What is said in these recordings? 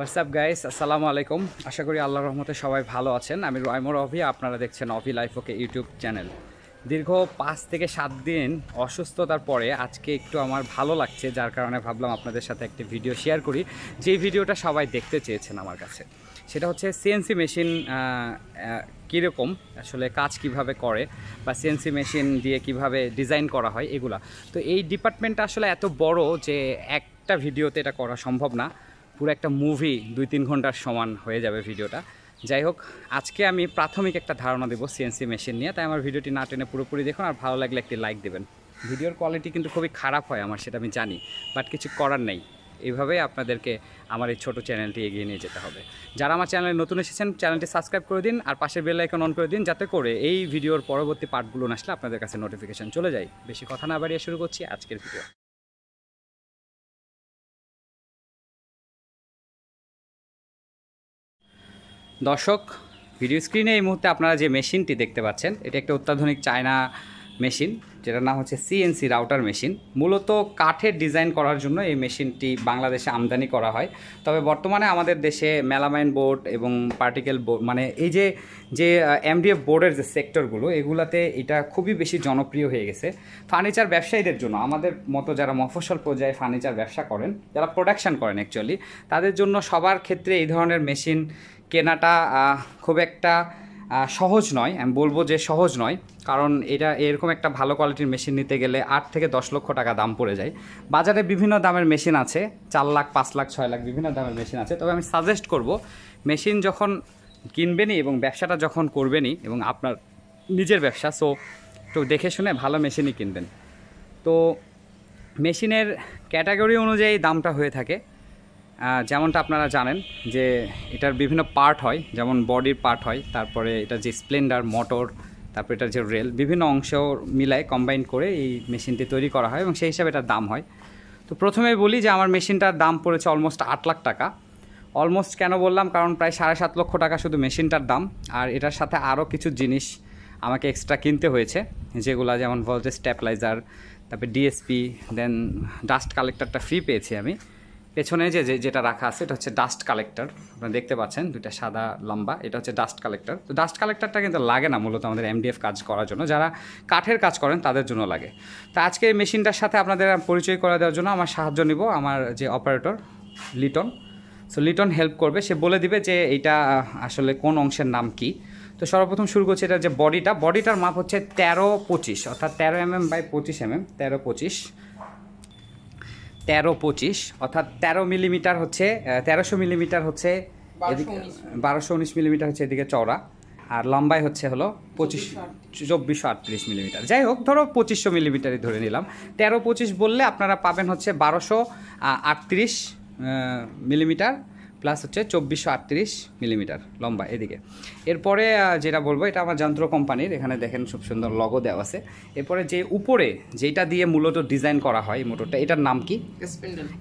WhatsApp guys, আসসালামু আলাইকুম। আশা করি আল্লাহর রহমতে সবাই ভালো আছেন। আমি রয়মর অভি, আপনারা দেখছেন অভি লাইফ ওকে ইউটিউব চ্যানেল। দীর্ঘ 5 থেকে 7 দিন অসুস্থতার পরে আজকে একটু আমার ভালো লাগছে, যার কারণে ভাবলাম আপনাদের সাথে একটি ভিডিও শেয়ার করি, যেই ভিডিওটা সবাই দেখতে চেয়েছেন আমার কাছে। সেটা হচ্ছে সিএনসি মেশিন কীরকম আসলে কাজ কিভাবে করে, বা সিএনসি মেশিন দিয়ে কিভাবে ডিজাইন করা হয় এগুলা। তো এই ডিপার্টমেন্টটা আসলে এত বড় যে একটা ভিডিওতে এটা করা সম্ভব না। পুরো একটা মুভি 2-3 ঘন্টার সমান হয়ে যাবে ভিডিওটা। যাই হোক, আজকে আমি প্রাথমিক একটা ধারণা দেবো সিএনসি মেশিন নিয়ে, তাই আমার ভিডিওটি না টেনে পুরোপুরি দেখুন, আর ভালো লাগলে একটি লাইক দেবেন। ভিডিওর কোয়ালিটি কিন্তু খুবই খারাপ হয় আমার, সেটা আমি জানি, বাট কিছু করার নেই। এইভাবেই আপনাদেরকে আমার এই ছোটো চ্যানেলটি এগিয়ে নিয়ে যেতে হবে। যারা আমার চ্যানেলে নতুন এসেছেন, চ্যানেলটি সাবস্ক্রাইব করে দিন, আর পাশের বেল আইকন অন করে দিন, যাতে করে এই ভিডিওর পরবর্তী পার্টগুলো আসলে আপনাদের কাছে নোটিফিকেশন চলে যায়। বেশি কথা না বাড়িয়ে শুরু করছি আজকের ভিডিও। দর্শক, ভিডিও স্ক্রিনে এই মুহূর্তে আপনারা যে মেশিনটি দেখতে পাচ্ছেন, এটা একটা অত্যাধুনিক চায়না মেশিন, যেটার নাম হচ্ছে সিএনসি রাউটার মেশিন। মূলত কাঠের ডিজাইন করার জন্য এই মেশিনটি বাংলাদেশে আমদানি করা হয়। তবে বর্তমানে আমাদের দেশে মেলামাইন বোর্ড এবং পার্টিকেল বোর্ড, মানে এই যে এমডিএফ বোর্ডের যে সেক্টরগুলো, এগুলাতে এটা খুবই বেশি জনপ্রিয় হয়ে গেছে ফার্নিচার ব্যবসায়ীদের জন্য। আমাদের মতো যারা মফস্বল পর্যায়ে ফার্নিচার ব্যবসা করেন, যারা প্রোডাকশান করেন অ্যাকচুয়ালি, তাদের জন্য সবার ক্ষেত্রে এই ধরনের মেশিন কেনাটা খুব একটা সহজ নয়। আমি বলবো যে সহজ নয়, কারণ এটা এরকম একটা ভালো কোয়ালিটির মেশিন নিতে গেলে 8 থেকে 10 লক্ষ টাকা দাম পড়ে যায়। বাজারে বিভিন্ন দামের মেশিন আছে, 4 লাখ, 5 লাখ, 6 লাখ, বিভিন্ন দামের মেশিন আছে। তবে আমি সাজেস্ট করব, মেশিন যখন কিনবেনই এবং ব্যবসাটা যখন করবেনই, এবং আপনার নিজের ব্যবসা, সো একটু দেখে শুনে ভালো মেশিনই কিনবেন। তো মেশিনের ক্যাটাগরি অনুযায়ী দামটা হয়ে থাকে। যেমনটা আপনারা জানেন যে এটার বিভিন্ন পার্ট হয়, যেমন বডির পার্ট হয়, তারপরে এটা যে স্প্লেন্ডার মোটর, তারপরে এটার যে রেল, বিভিন্ন অংশ মিলায় কম্বাইন করে এই মেশিনটি তৈরি করা হয়, এবং সেই হিসাবে এটার দাম হয়। তো প্রথমেই বলি যে আমার মেশিনটার দাম পড়েছে অলমোস্ট 8 লাখ টাকা। অলমোস্ট কেন বললাম, কারণ প্রায় 7.5 লক্ষ টাকা শুধু মেশিনটার দাম, আর এটার সাথে আরও কিছু জিনিস আমাকে এক্সট্রা কিনতে হয়েছে, যেগুলো যেমন ভোল্টেজ স্ট্যাবিলাইজার, তারপরে ডিএসপি, দেন ডাস্ট কালেক্টরটা ফ্রি পেয়েছি আমি। পেছনে যেটা রাখা আছে এটা হচ্ছে ডাস্ট কালেক্টর, আপনারা দেখতে পাচ্ছেন, দুইটা সাদা লম্বা, এটা হচ্ছে ডাস্ট কালেক্টর। তো ডাস্ট কালেক্টরটা কিন্তু লাগে না মূলত আমাদের এমডিএফ কাজ করার জন্য, যারা কাঠের কাজ করেন তাদের জন্য লাগে। তো আজকে এই মেশিনটার সাথে আপনাদের পরিচয় করে দেওয়ার জন্য আমার সাহায্য নিব আমার যে operator Liton. So Liton help করবে, সে বলে দিবে যে এইটা আসলে কোন অংশের নাম কি। তো সর্বপ্রথম শুরু করছি এটার যে বডিটার মাপ হচ্ছে 13-25, অর্থাৎ 13 mm বাই 25 mm, 13-25, অর্থাৎ 13 মিলিমিটার হচ্ছে 1300 মিলিমিটার হচ্ছে এদিকে, 1219 মিলিমিটার হচ্ছে এদিকে চওড়া, আর লম্বাই হচ্ছে হলো 2438 মিলিমিটার। যাই হোক, ধরো 2500 মিলিমিটারই ধরে নিলাম। 13-25 বললে আপনারা পাবেন হচ্ছে 1238 মিলিমিটার প্লাস হচ্ছে 2438 মিলিমিটার লম্বা এদিকে। এরপরে যেটা বলবো, এটা আমার যন্ত্র কোম্পানির, এখানে দেখেন খুব সুন্দর লগো দেওয়া আছে। এরপরে যে উপরে যেটা দিয়ে মূলত ডিজাইন করা হয় মোটরটা, এটার নাম কি?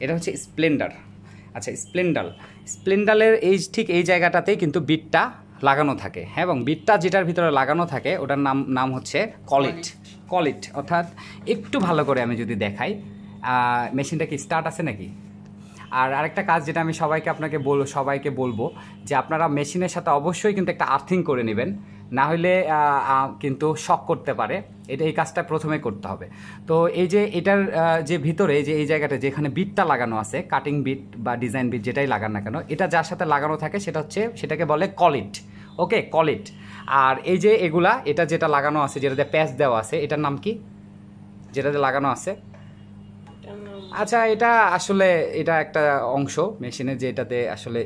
এটা হচ্ছে স্প্লেন্ডার। আচ্ছা, স্প্লেন্ডারের ঠিক এই জায়গাটাতেই কিন্তু বিটটা লাগানো থাকে। হ্যাঁ, এবং বিটটা যেটার ভিতরে লাগানো থাকে ওটার নাম হচ্ছে কলিট। অর্থাৎ একটু ভালো করে আমি যদি দেখাই, মেশিনটা কি স্টার্ট আছে নাকি? আর আরেকটা কাজ যেটা আমি সবাইকে বলবো, যে আপনারা মেশিনের সাথে অবশ্যই কিন্তু একটা আর্থিং করে নেবেন, না হলে কিন্তু শক করতে পারে। এই কাজটা প্রথমে করতে হবে। তো এই যে এটার যে ভিতরে যে এই জায়গাটা যেখানে বিটটা লাগানো আছে, কাটিং বিট বা ডিজাইন বিট যেটাই লাগান না কেন, এটা যার সাথে লাগানো থাকে সেটাকে বলে কলিট। ওকে, কলিট। আর এই যে এটা যেটা লাগানো আছে, যেটাতে প্যাচ দেওয়া আছে, এটার নাম কি? যেটাতে লাগানো আছে, আচ্ছা, এটা একটা অংশ মেশিনের, যেটাতে আসলে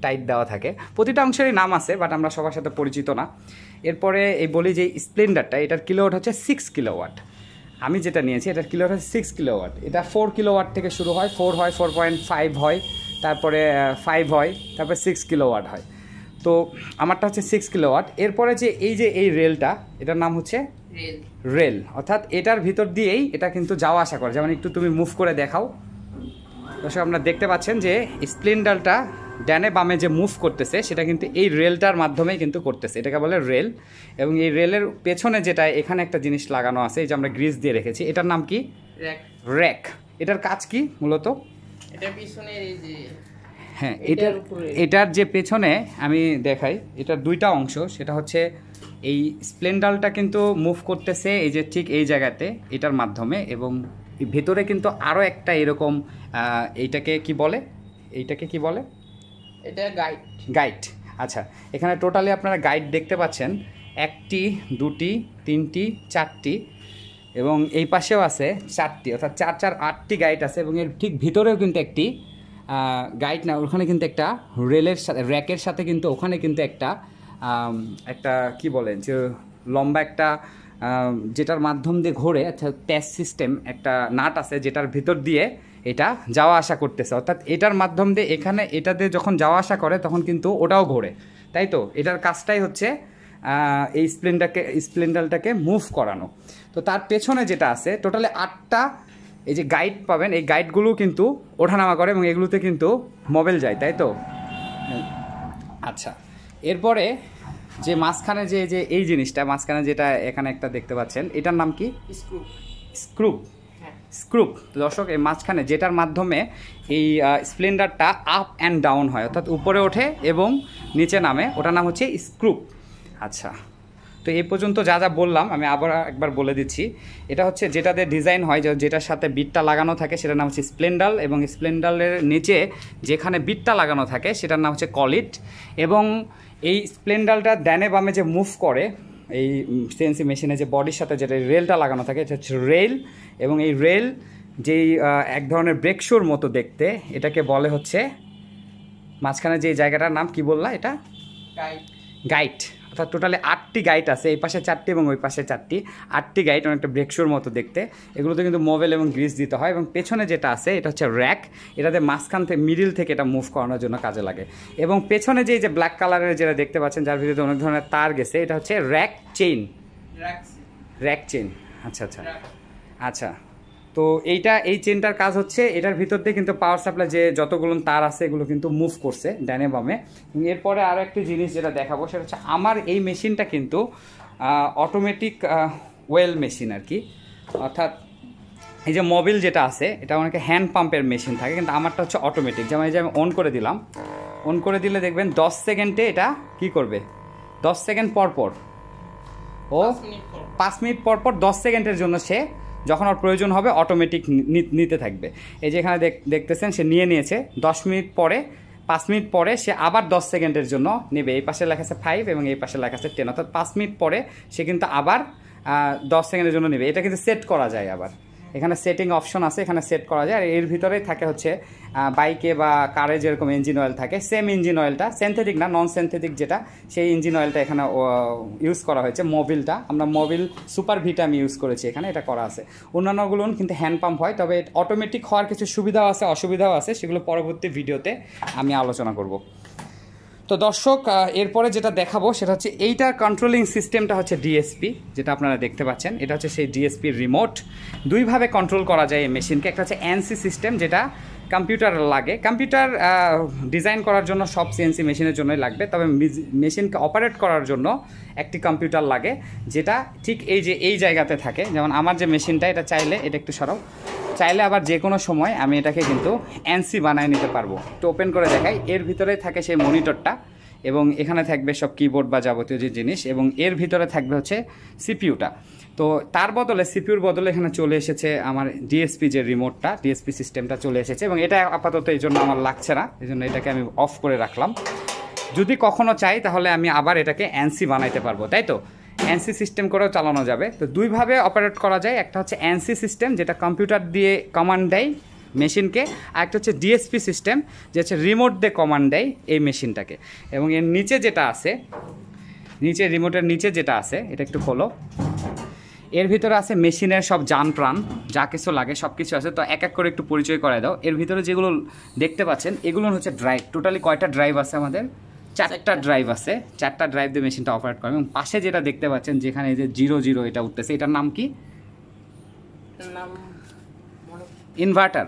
টাইট দেওয়া থাকে। প্রতিটা অংশেরই নাম আছে, বাট আমরা সবার সাথে পরিচিত না। এরপরে বলি যে স্প্লেন্ডারটা, এটার কিলোওয়াট হচ্ছে 6 কিলোওয়াট। আমি যেটা নিয়েছি এটার কিলোওয়াট হচ্ছে 6 কিলোওয়াট। এটা 4 কিলোওয়াট থেকে শুরু হয়, 4 হয়, 4.5 হয়, তারপরে 5 হয়, তারপরে 6 কিলোওয়াট হয়। তো আমারটা হচ্ছে 6 কিলোওয়াট। এরপরে এই রেলটা, এটার নাম হচ্ছে রেল, অর্থাৎ এটার ভিতর দিয়েই এটা কিন্তু যাওয়া আসা করে। যেমন একটু তুমি মুভ করে দেখাও দর্শক, আপনারা দেখতে পাচ্ছেন যে স্প্লেন্ডারটা ডানে বামে যে মুভ করতেছে, সেটা কিন্তু এই রেলটার মাধ্যমেই কিন্তু করতেছে। এটাকে বলে রেল। এবং এই রেলের পেছনে যেটা এখানে একটা জিনিস লাগানো আছে, এই যে আমরা গ্রিজ দিয়ে রেখেছি, এটার নাম কি? র্যাক। এটার কাজ কি মূলত? এটা পিছনে হ্যাঁ, এটার যে পেছনে আমি দেখাই, এটার দুইটা অংশ। সেটা হচ্ছে এই স্প্লেন্ডারটা কিন্তু মুভ করতেছে এই যে ঠিক এই জায়গাতে এটার মাধ্যমে, এবং ভেতরে কিন্তু আরও একটা এরকম এইটাকে কি বলে, এটা গাইড। আচ্ছা, এখানে টোটালি আপনারা গাইড দেখতে পাচ্ছেন, 1টি 2টি 3টি 4টি, এবং এই পাশেও আছে 4টি, অর্থাৎ 4 4 8টি গাইড আছে। এবং এর ঠিক ভিতরেও কিন্তু একটি গাইড না, ওখানে কিন্তু একটা রেলের সাথে র্যাকের সাথে কিন্তু ওখানে কিন্তু একটা কি বলেন যে লম্বা একটা যেটার মাধ্যম দিয়ে ঘোরে, আচ্ছা প্যাচ সিস্টেম একটা নাট আছে যেটার ভিতর দিয়ে এটা যাওয়া আসা করতেছে, অর্থাৎ এটার মাধ্যম দিয়ে এখানে এটাতে যখন যাওয়া আসা করে তখন কিন্তু ওটাও ঘোরে, তাই তো? এটার কাজটাই হচ্ছে এই স্প্লেন্ডারটাকে মুভ করানো। তো তার পেছনে যেটা আছে টোটালি 8টা এই যে গাইড পাবেন, এই গাইডগুলো কিন্তু ওঠানামা করে এবং এগুলোতে কিন্তু মোবাইল যায়, তাই তো? আচ্ছা, এরপরে যে মাঝখানে যে এই জিনিসটা মাঝখানে যেটা এখানে একটা দেখতে পাচ্ছেন, এটার নাম কি? স্ক্রুপ। দর্শক, এই মাঝখানে যেটার মাধ্যমে এই স্প্লেন্ডারটা আপ অ্যান্ড ডাউন হয়, অর্থাৎ উপরে ওঠে এবং নিচে নামে, ওটার নাম হচ্ছে স্ক্রুপ। আচ্ছা, তো এই পর্যন্ত যা যা বললাম আমি আবার একবার বলে দিচ্ছি। এটা হচ্ছে যেটাতে ডিজাইন হয়, যেটার সাথে বিটটা লাগানো থাকে সেটার নাম হচ্ছে স্প্লেন্ডার, এবং স্প্লেন্ডারের নিচে যেখানে বিটটা লাগানো থাকে সেটার নাম হচ্ছে কলিট। এবং এই স্প্লেন্ডারটা ডানে বামে যে মুভ করে এই সিএনসি মেশিনে যে বডির সাথে যেটা রেলটা লাগানো থাকে এটা হচ্ছে রেল, এবং এই রেল যেই এক ধরনের ব্রেকশোর মতো দেখতে, এটাকে বলে হচ্ছে মাঝখানে যে জায়গাটার নাম কি বললা, এটা গাইড। অর্থাৎ টোটালি 8টি গাইড আছে, এই পাশে 4টি এবং ওই পাশে 4টি, 8টি গাইড, অনেকটা ব্রেকশোর মতো দেখতে। এগুলোতে কিন্তু মোবাইল এবং গ্রিস দিতে হয়। এবং পেছনে যেটা আছে এটা হচ্ছে র্যাক, এটাতে মাঝখান থেকে মিডিল থেকে এটা মুভ করানোর জন্য কাজে লাগে। এবং পেছনে যে ব্ল্যাক কালারের যেটা দেখতে পাচ্ছেন, যার ভিতরে অনেক ধরনের তার গেছে, এটা হচ্ছে র্যাক চেইন। আচ্ছা, তো এই চেনটার কাজ হচ্ছে এটার ভিতর দিয়ে কিন্তু পাওয়ার সাপ্লাই যে যতগুলো তার আছে এগুলো কিন্তু মুভ করছে ডানে বামে। এরপরে আরও একটি জিনিস যেটা দেখাবো সেটা হচ্ছে আমার এই মেশিনটা কিন্তু অটোমেটিক ওয়েল মেশিন আর কি, অর্থাৎ এই যে মোবিল যেটা আছে এটা অনেকে হ্যান্ড পাম্পের মেশিন থাকে, কিন্তু আমারটা হচ্ছে অটোমেটিক। যেমন এই যে আমি অন করে দিলাম, অন করে দিলে দেখবেন 10 সেকেন্ডে এটা কি করবে, 10 সেকেন্ড পর 5 মিনিট পর 10 সেকেন্ডের জন্য সে যখন ওর প্রয়োজন হবে অটোমেটিক নিতে থাকবে। এই যে এখানে দেখতেছেন সে নিয়েছে, 10 মিনিট পরে 5 মিনিট পরে সে আবার 10 সেকেন্ডের জন্য নেবে। এই পাশে লেখা আছে 5 এবং এই পাশে লেখা আছে 10, অর্থাৎ 5 মিনিট পরে সে কিন্তু আবার 10 সেকেন্ডের জন্য নেবে। এটা কিন্তু সেট করা যায়, আবার এখানে সেটিং অপশন আছে, এখানে সেট করা যায়। আর এর ভিতরেই থাকে হচ্ছে বাইকে বা কারে যেরকম ইঞ্জিন অয়েল থাকে সেম ইঞ্জিন অয়েলটা, সিনথেটিক না নন সিনথেটিক যেটা, সেই ইঞ্জিন অয়েলটা এখানে ইউজ করা হয়েছে। মোবিলটা আমরা মোবিল সুপার ভিটা আমি ইউজ করেছি, এখানে এটা করা আছে। অন্যান্যগুলো কিন্তু হ্যান্ড পাম্প হয়, তবে অটোমেটিক হওয়ার কিছু সুবিধাও আছে অসুবিধাও আছে, সেগুলো পরবর্তী ভিডিওতে আমি আলোচনা করব। তো দর্শক, এরপরে যেটা দেখাবো সেটা হচ্ছে এইটার কন্ট্রোলিং সিস্টেমটা হচ্ছে ডিএসপি, যেটা আপনারা দেখতে পাচ্ছেন। এটা হচ্ছে সেই ডিএসপির রিমোট। দুইভাবে কন্ট্রোল করা যায় এই মেশিনকে। একটা হচ্ছে এনসি সিস্টেম, যেটা কম্পিউটার লাগে। কম্পিউটার ডিজাইন করার জন্য সব সিএনসি মেশিনের জন্যই লাগবে, তবে মেশিনকে অপারেট করার জন্য একটি কম্পিউটার লাগে, যেটা ঠিক এই জায়গাতে থাকে। যেমন আমার যে মেশিনটা, এটা চাইলে এটা একটু সরাও, চাইলে আবার যে কোনো সময় আমি এটাকে কিন্তু এনসি বানিয়ে নিতে পারবো। একটু ওপেন করে দেখাই, এর ভিতরে থাকে সেই মনিটরটা, এবং এখানে থাকবে সব কিবোর্ড বা যাবতীয় যে জিনিস, এবং এর ভিতরে থাকবে হচ্ছে সিপিইউটা। তো তার বদলে সিপিইউর বদলে এখানে চলে এসেছে আমার ডিএসপি যে রিমোটটা, ডিএসপি সিস্টেমটা চলে এসেছে, এবং এটা আপাতত এই জন্য আমার লাগছে না, এই জন্য এটাকে আমি অফ করে রাখলাম। যদি কখনো চাই তাহলে আমি আবার এটাকে এনসি বানাইতে পারবো, তাই তো? এনসি সিস্টেম করেও চালানো যাবে। তো দুইভাবে অপারেট করা যায়, একটা হচ্ছে এনসি সিস্টেম যেটা কম্পিউটার দিয়ে কমান্ড দেয় মেশিনকে, আর একটা হচ্ছে ডিএসপি সিস্টেম যে হচ্ছে রিমোট দিয়ে কমান্ড দেয় এই মেশিনটাকে। এবং এর নিচে যেটা আছে, রিমোটের নিচে যেটা আছে, এটা একটু খোলো, এর ভিতরে আছে মেশিনের সব যান প্রাণ যা কিছু লাগে সব কিছু আছে। তো এক এক করে একটু পরিচয় করে দাও। এর ভিতরে যেগুলো দেখতে পাচ্ছেন এগুলো হচ্ছে ড্রাইভ। টোটালি কয়টা ড্রাইভ আছে আমাদের? 4টা ড্রাইভ আছে। 4টা ড্রাইভ দিয়ে মেশিনটা অপারেট করে। এবং পাশে যেটা দেখতে পাচ্ছেন যেখানে এই যে 00 এটা উঠতেছে, এটার নাম কি? ইনভার্টার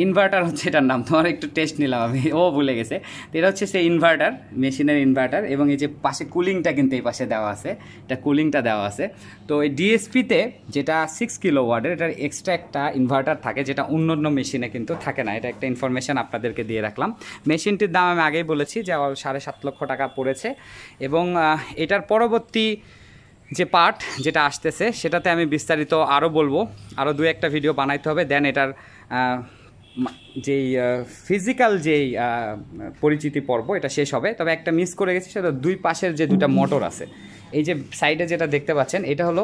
ইনভার্টার হচ্ছে এটার নাম, তোমার একটু টেস্ট নিলাম আমি, ও ভুলে গেছে। তো এটা হচ্ছে সেই ইনভার্টার, মেশিনের ইনভার্টার, এবং এই যে পাশে কুলিংটা কিন্তু এই পাশে দেওয়া আছে, এটা কুলিংটা দেওয়া আছে। তো এই ডিএসপিতে যেটা 6 কিলোওয়াটের, এটার এক্সট্রা একটা ইনভার্টার থাকে, যেটা অন্য মেশিনে কিন্তু থাকে না। এটা একটা ইনফরমেশান আপনাদেরকে দিয়ে রাখলাম। মেশিনটির দাম আমি আগেই বলেছি যে 7.5 লক্ষ টাকা পড়েছে, এবং এটার পরবর্তী যে পার্ট যেটা আসতেছে সেটাতে আমি বিস্তারিত আরও বলবো, আরও 2-1টা ভিডিও বানাইতে হবে। দেন এটার যেই ফিজিক্যাল যেই পরিচিতি পর্ব এটা শেষ হবে। তবে একটা মিস করে গেছি, সেটা 2 পাশের যে 2টা মোটর আছে, এই যে সাইডে যেটা দেখতে পাচ্ছেন, এটা হলো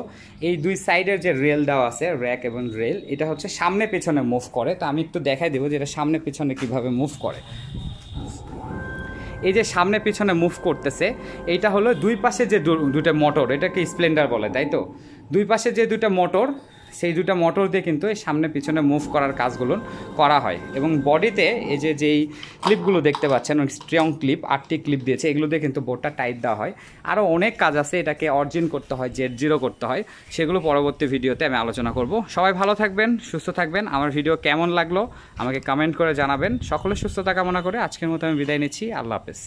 এই 2 সাইডের যে রেল দেওয়া আছে, র্যাক এবং রেল, এটা হচ্ছে সামনে পেছনে মুভ করে। তো আমি একটু দেখাই দেবো যে এটা সামনে পেছনে কীভাবে মুভ করে। এই যে সামনে পিছনে মুভ করতেছে, এইটা হলো 2 পাশে যে 2টা মোটর, এটাকে স্প্লেন্ডার বলে, তাই তো? 2 পাশে যে 2টা মোটর, সেই 2টা মোটর দিয়ে কিন্তু এই সামনে পিছনে মুভ করার কাজগুলো করা হয়। এবং বডিতে এই যে যেই ক্লিপগুলো দেখতে পাচ্ছেন, স্ট্রং ক্লিপ 8টি ক্লিপ দিয়েছে, এগুলো দিয়ে কিন্তু বোর্ডটা টাইট দেওয়া হয়। আরও অনেক কাজ আছে, এটাকে অরিজিন করতে হয়, Z0 করতে হয়, সেগুলো পরবর্তী ভিডিওতে আমি আলোচনা করব। সবাই ভালো থাকবেন, সুস্থ থাকবেন। আমার ভিডিও কেমন লাগলো আমাকে কমেন্ট করে জানাবেন। সকলের সুস্থতা কামনা করে আজকের মতো আমি বিদায় নিচ্ছি। আল্লাহ হাফেজ।